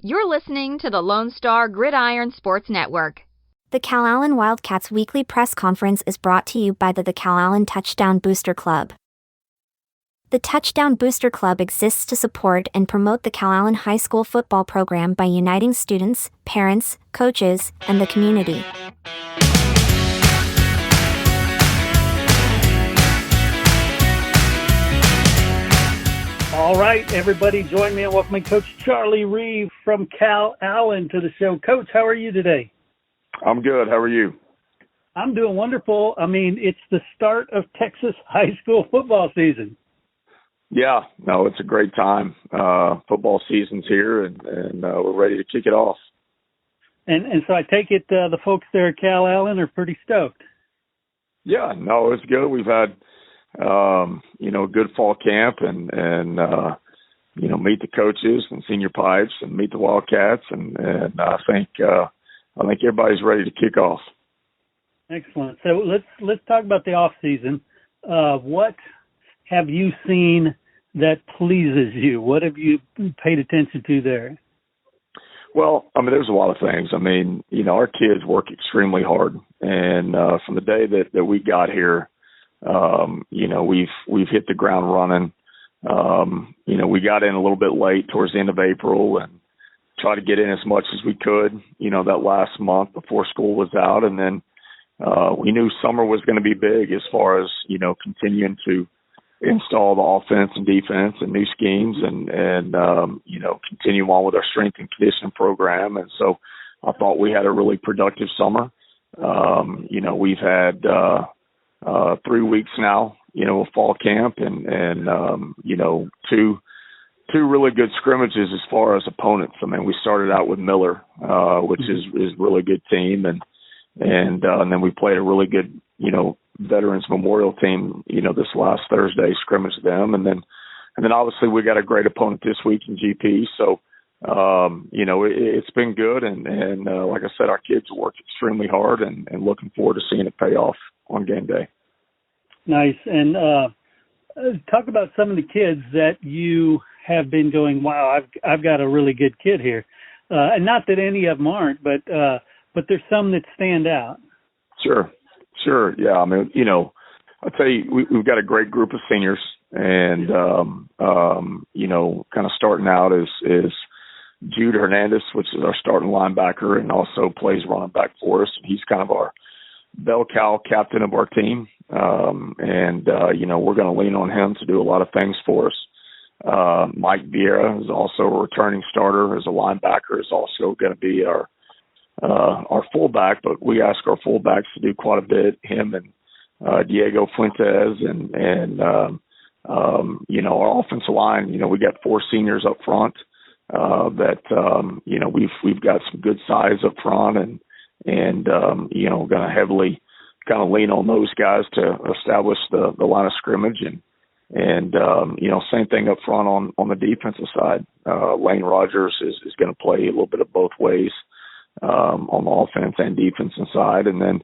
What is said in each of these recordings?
You're listening to the Lone Star Gridiron Sports Network. The Calallen Wildcats weekly press conference is brought to you by the Calallen Touchdown Booster Club. The Touchdown Booster Club exists to support and promote the Calallen High School football program by uniting students, parents, coaches, and the community. All right, everybody, join me in welcoming Coach Charlie Reeve from Calallen to the show. Coach, how are you today? I'm good. How are you? I'm doing wonderful. I mean, it's the start of Texas high school football season. Yeah, no, it's a great time. Football season's here, and we're ready to kick it off. And so I take it the folks there at Calallen are pretty stoked. Yeah, no, it's good. We've had a good fall camp and meet the coaches and senior pipes and meet the Wildcats, and I think everybody's ready to kick off. Excellent. So let's talk about the off season. What have you seen that pleases you? What have you paid attention to there? Well, I mean, there's a lot of things. I mean, our kids work extremely hard, and from the day that we got here, we've hit the ground running. We got in a little bit late towards the end of April and tried to get in as much as we could, that last month before school was out. And then we knew summer was going to be big as far as, continuing to install the offense and defense and new schemes and continue on with our strength and conditioning program. And so I thought we had a really productive summer. We've had 3 weeks now, of fall camp and two really good scrimmages as far as opponents. I mean, we started out with Miller, which is a really good team, and then we played a really good, Veterans Memorial team, this last Thursday, scrimmage them, and then obviously we got a great opponent this week in GP. So it's been good, and like I said, our kids worked extremely hard, and looking forward to seeing it pay off on game day. Nice. And talk about some of the kids that you have been going, wow, I've got a really good kid here. And not that any of them aren't, but there's some that stand out. Sure. Yeah. I mean, I'll tell you, we've got a great group of seniors, and, kind of starting out is Jude Hernandez, which is our starting linebacker and also plays running back for us. He's kind of our bell cow captain of our team. We're going to lean on him to do a lot of things for us. Mike Vieira is also a returning starter as a linebacker, is also going to be our fullback, but we ask our fullbacks to do quite a bit. Him and Diego Fuentes and our offensive line, we got 4 seniors up front that we've got some good size up front and going to heavily kind of lean on those guys to establish the line of scrimmage and same thing up front on the defensive side. Lane Rogers is going to play a little bit of both ways on the offense and defensive side. And then,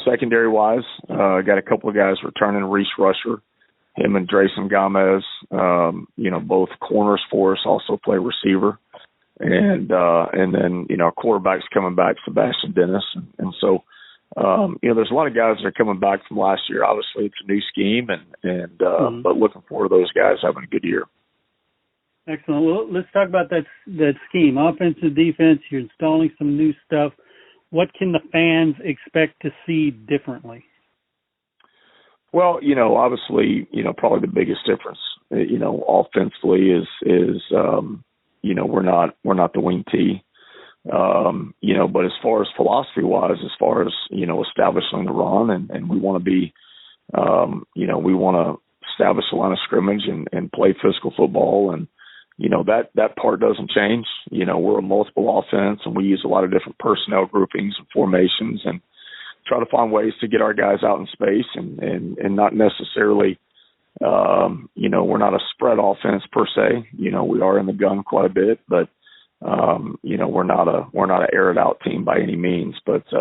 secondary wise, got a couple of guys returning. Reese Rusher, him and Drayson Gomez, both corners for us, also play receiver. And then, our quarterback's coming back, Sebastian Dennis. And so, there's a lot of guys that are coming back from last year. Obviously, it's a new scheme, but looking forward to those guys having a good year. Excellent. Well, let's talk about that scheme, offensive, defense. You're installing some new stuff. What can the fans expect to see differently? Well, obviously, probably the biggest difference, offensively is we're not the wing T. But as far as philosophy-wise, as far as, establishing the run, and we want to be, we want to establish a line of scrimmage and play physical football. And, that part doesn't change. We're a multiple offense, and we use a lot of different personnel groupings and formations and try to find ways to get our guys out in space and not necessarily, we're not a spread offense per se. We are in the gun quite a bit, but we're not an air it out team by any means, but we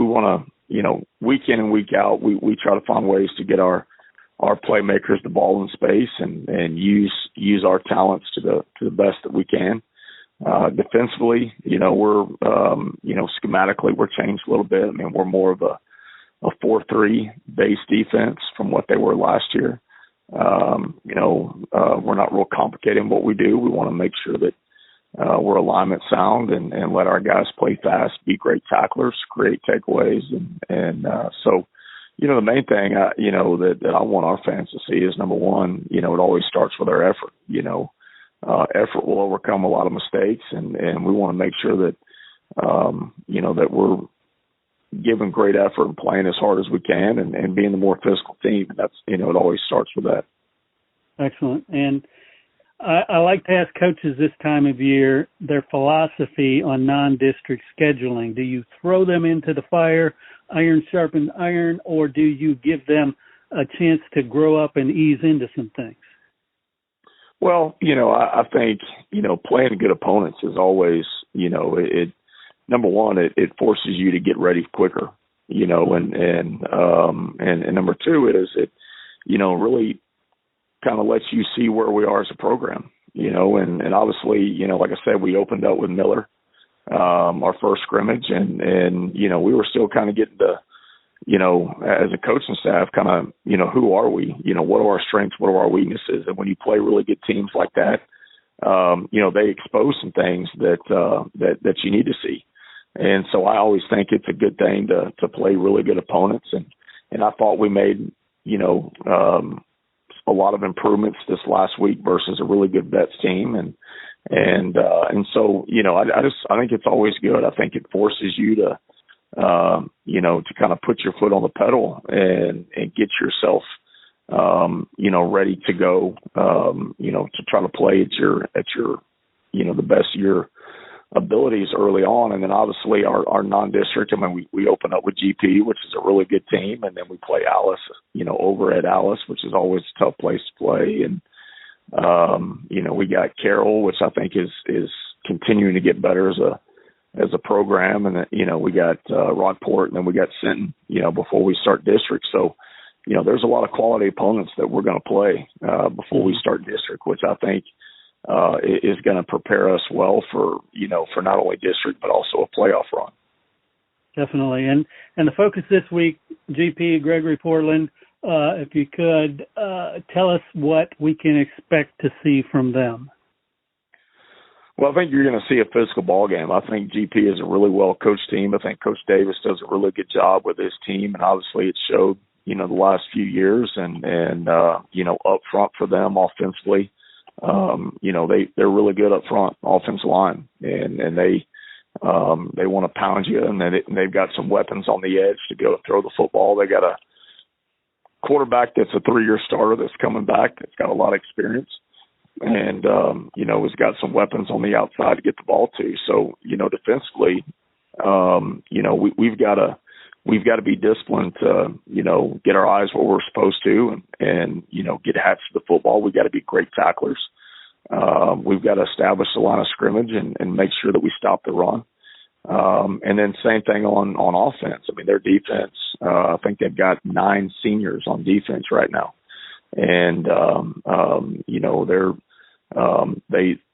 want to, week in and week out, we try to find ways to get our our playmakers the ball in space and use our talents to the best that we can. Defensively, we're schematically we're changed a little bit. I mean, we're more of a 4-3 base defense from what they were last year. We're not real complicated in what we do. We want to make sure that we're alignment sound and let our guys play fast, be great tacklers, create takeaways. And so, the main thing, that I want our fans to see is, number one, it always starts with our effort. Effort will overcome a lot of mistakes, and we want to make sure that, that we're giving great effort and playing as hard as we can and being the more physical team. That's, it always starts with that. Excellent. And I like to ask coaches this time of year their philosophy on non-district scheduling. Do you throw them into the fire, iron sharpens iron, or do you give them a chance to grow up and ease into some things? Well, I think, playing good opponents is always, number one, it forces you to get ready quicker, and number two is it, really kind of lets you see where we are as a program, and obviously, like I said, we opened up with Miller, our first scrimmage, and we were still kind of getting to, as a coaching staff, kind of, who are we? What are our strengths? What are our weaknesses? And when you play really good teams like that, they expose some things that you need to see. And so I always think it's a good thing to play really good opponents. And I thought we made, a lot of improvements this last week versus a really good Vets team. And so, I think it's always good. I think it forces you to kind of put your foot on the pedal and get yourself, ready to go, to try to play at your, the best of your abilities early on. And then obviously our non-district, we open up with GP, which is a really good team. And then we play Alice, over at Alice, which is always a tough place to play. And, we got Carroll, which I think is continuing to get better as a program. And, we got Rockport, and then we got Sinton, before we start district. So, there's a lot of quality opponents that we're going to play before we start district, which I think is going to prepare us well for not only district, but also a playoff run. Definitely. And the focus this week, GP, Gregory Portland, if you could tell us what we can expect to see from them. Well, I think you're going to see a physical ball game. I think GP is a really well-coached team. I think Coach Davis does a really good job with his team, and obviously it showed, the last few years and up front for them offensively. They're really good up front, offensive line, and they want to pound you, and they've got some weapons on the edge to go throw the football. They got a quarterback that's a 3-year starter that's coming back, that's got a lot of experience, and has got some weapons on the outside to get the ball to. So, defensively, we've got to be disciplined to, get our eyes where we're supposed to and get hats to the football. We've got to be great tacklers. We've got to establish the line of scrimmage and make sure that we stop the run. And then same thing on offense. Their defense, I think they've got 9 seniors on defense right now. And,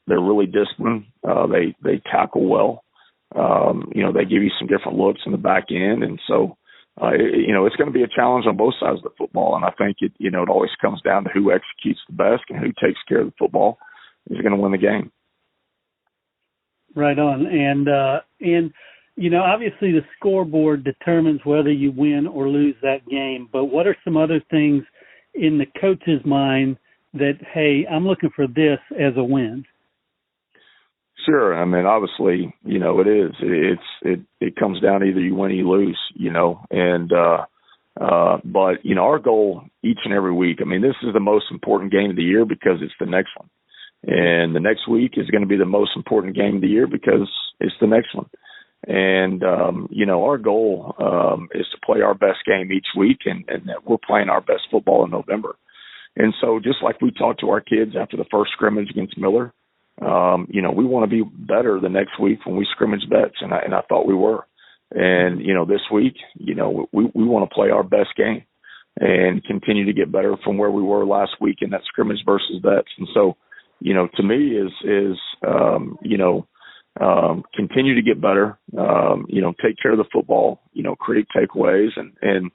they're really disciplined. They tackle well. They give you some different looks in the back end. And so, it's going to be a challenge on both sides of the football. And I think it always comes down to who executes the best and who takes care of the football is going to win the game. Right on. And obviously the scoreboard determines whether you win or lose that game. But what are some other things in the coach's mind that, hey, I'm looking for this as a win? Sure. Obviously, it comes down to either you win or you lose, but our goal each and every week, this is the most important game of the year because it's the next one. And the next week is going to be the most important game of the year because it's the next one. And, our goal is to play our best game each week and that we're playing our best football in November. And so just like we talked to our kids after the first scrimmage against Miller, we want to be better the next week when we scrimmage Vets, and I thought we were. And, this week, we want to play our best game. and continue to get better from where we were last week in that scrimmage versus vets. And so, to me continue to get better, take care of the football, create takeaways and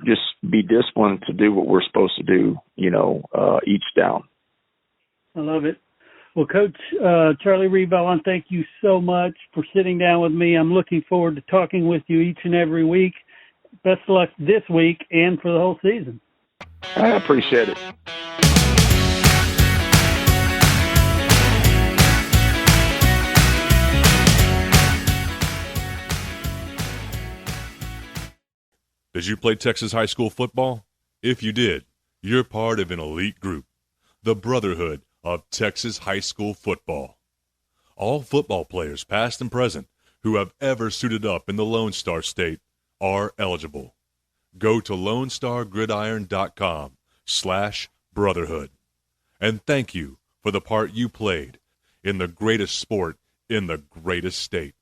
just be disciplined to do what we're supposed to do, each down. I love it. Well, Coach Charlie Reeve, I want to thank you so much for sitting down with me. I'm looking forward to talking with you each and every week. Best of luck this week and for the whole season. I appreciate it. Did you play Texas high school football? If you did, you're part of an elite group, the Brotherhood of Texas High School Football. All football players, past and present, who have ever suited up in the Lone Star State are eligible. Go to LoneStarGridiron.com/brotherhood. And thank you for the part you played in the greatest sport in the greatest state.